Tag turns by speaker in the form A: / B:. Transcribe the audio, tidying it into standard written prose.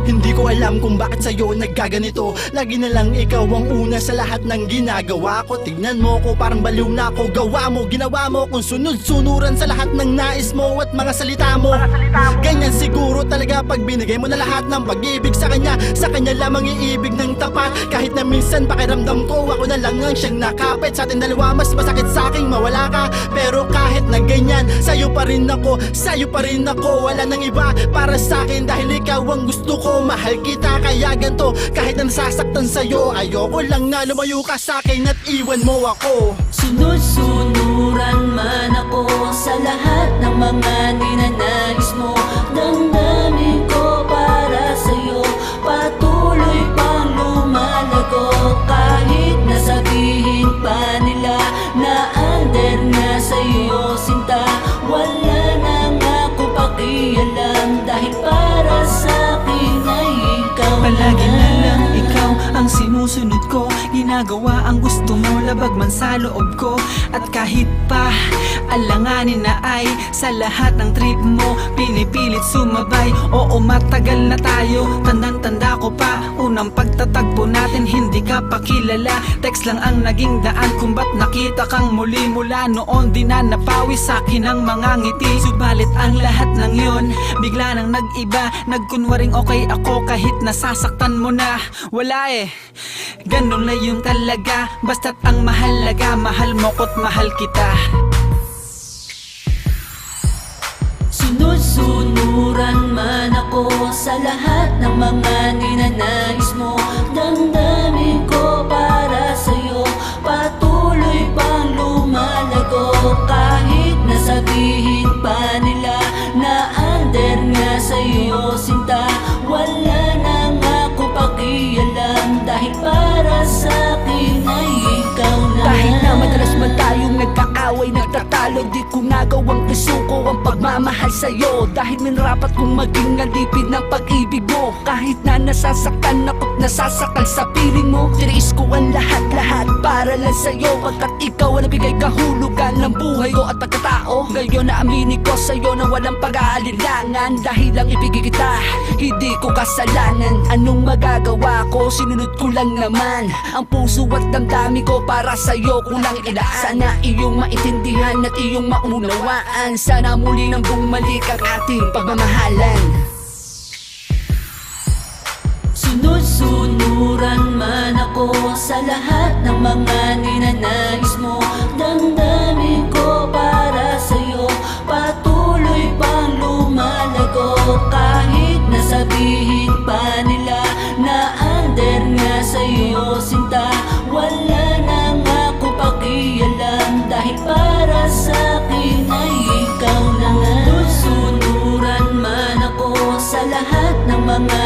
A: Hindi ko alam kung bakit sa'yo nagkaganito. Lagi na lang ikaw ang una sa lahat ng ginagawa ko. Tignan mo ko parang baliw na ako. Gawa mo, ginawa mo kung sunod-sunuran sa lahat ng nais mo at mga salita mo. Ganyan siguro talaga pag binigay mo na lahat ng pag-ibig sa kanya. Sa kanya lamang iibig ng tapat. Kahit na minsan pakiramdam ko ako na lang ang siyang nakapit. Sa atin dalawa mas masakit sa'king mawala ka. Pero kahit na ganyan, sa'yo pa rin ako, sa'yo pa rin ako. Wala nang iba para sa'kin dahil ikaw ang gusto ko. Mahal kita kaya ganto. Kahit na nasasaktan sa'yo, ayoko lang na lumayo ka sa'kin at iwan mo ako.
B: Sunod-sunuran man ako sa lahat ng mga ninanais mo. Damdamin ko para sa'yo, patuloy pang lumalago. Kahit nasabihin pa nila na under na sa'yo sinta, wala nang ako pakialam. Dahil para sa'kin ay ikaw
C: Palagi na lang ikaw ang sinusunod ko. Ginagawa ang gusto mo, labag man sa loob ko. At kahit pa alanganin na ay sa lahat ng trip mo, pinipilit sumabay. Oo, matagal na tayo, tandang-tanda ko pa. Unang pagtatagpo natin, hindi ka pa kilala. Text lang ang naging daan kung ba't nakita kang muli. Mula noon di na napawi sa'kin ang mga ngiti. Subalit ang lahat ng yun bigla nang nag-iba. Nagkunwaring okay ako kahit nasasaktan mo na. Wala eh, ganun na yun talaga. Basta't ang mahalaga, mahal mo ko't mahal kita.
B: Sunod-sunuran man ako sa lahat ng mga ninanais mo. Damdamin ko para sa'yo, patuloy pang lumalago. Kahit nasabihin pa nila na under nga sa'yo sinta, wala nang ako pakialam. Dahil para sa'kin ay ikaw na.
D: Kahit na madalas man tayong nagkaaway, nagtatalo, di ko nagawang isuko ang pagmamahal sa'yo. Dahil minarapat kong maging alipid ng pag-ibig mo. Kahit na nasasaktan ako't nasasakal sa piling mo, tiniis ko ang lahat-lahat para lang sa'yo. Pagkat ikaw ang nabigay kahulugan ng buhay ko at pagkatao. Ngayon na aminin ko sa'yo na walang pag-aalinlangan. Dahil lang ibigay kita, hindi ko kasalanan. Anong magagawa ko, sinunod ko lang naman ang puso at damdamin ko para sa'yo ko lang ilaan. Sana iyong maintindihan at iyong maunawaan. Sana muli nang bumalik ang ating pagmamahalan.
B: Sunod-sunuran man ako sa lahat ng mga ninanais mo. Damdamin ko para sa'yo, patuloy pang lumalago. Kahit nasabihin pa nila na under nga sa'yo sinta, wala nang ako pakialam. Dahil para sa'kin ay ikaw na nga. Sunod-sunuran man ako sa lahat ng mga